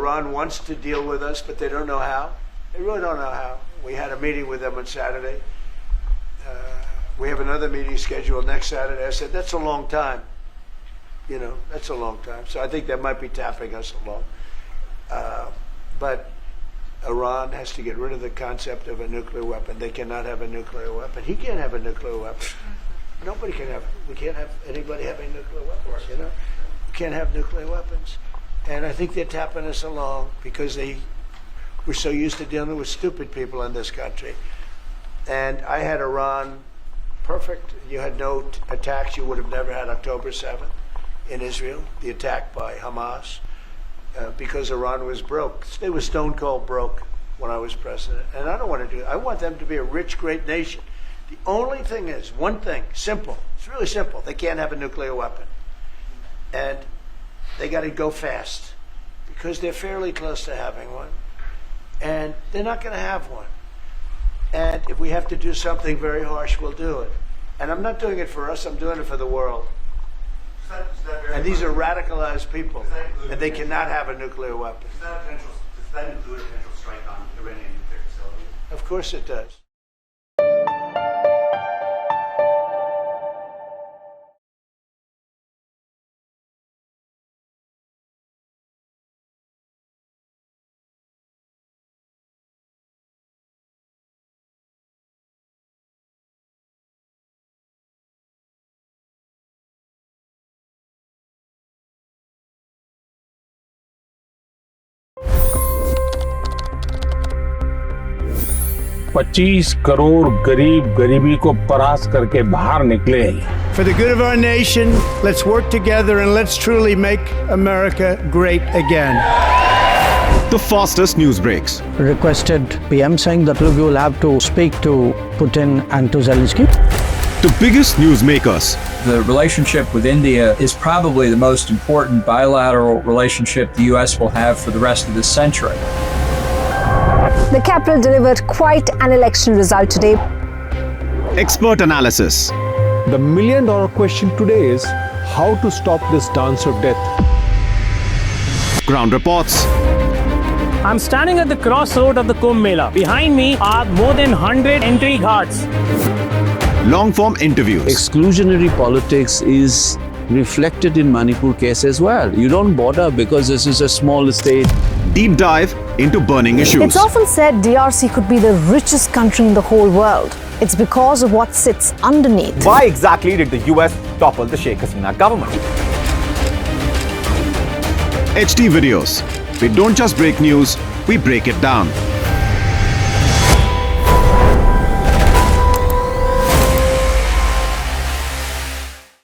Iran wants to deal with us, but they don't know how. They really don't know how. We had a meeting with them on Saturday. We have another meeting scheduled next Saturday. I said, that's a long time. You know, that's a long time. So I think that might be tapping us along. But Iran has to get rid of the concept of a nuclear weapon. They cannot have a nuclear weapon. He can't have a nuclear weapon. Nobody can have it. We can't have anybody having nuclear weapons, you know? We can't have nuclear weapons. And I think they're tapping us along because we're so used to dealing with stupid people in this country. And I had Iran perfect. You had no attacks. You would have never had October 7th in Israel, the attack by Hamas, because Iran was broke. They were stone cold broke when I was president. And I don't want to do that. I want them to be a rich, great nation. The only thing is, one thing, simple. It's really simple. They can't have a nuclear weapon. And they got to go fast because they're fairly close to having one. And they're not going to have one. And if we have to do something very harsh, we'll do it. And I'm not doing it for us. I'm doing it for the world. And these are radicalized people. And they cannot have a nuclear weapon. Does that include a potential strike on Iranian nuclear facilities? Of course it does. $25 crore गरीब गरीबी को परास्त करके बाहर निकले। For the good of our nation, let's work together and let's truly make America great again. The fastest news breaks. Requested PM saying that look, you will have to speak to Putin and to Zelensky. The biggest news makers. The relationship with India is probably the most important bilateral relationship the U.S. will have for the rest of this century. The capital delivered quite an election result today. Expert analysis. The million-dollar question today is how to stop this dance of death. Ground reports. I'm standing at the crossroad of the Kumbh Mela. Behind me are more than 100 entry ghats. Long-form interviews. Exclusionary politics is reflected in Manipur case as well. You don't bother because this is a small state. Deep dive into burning issues. It's often said DRC could be the richest country in the whole world. It's because of what sits underneath. Why exactly did the US topple the Sheikh Hasina government? HT videos. We don't just break news, we break it down.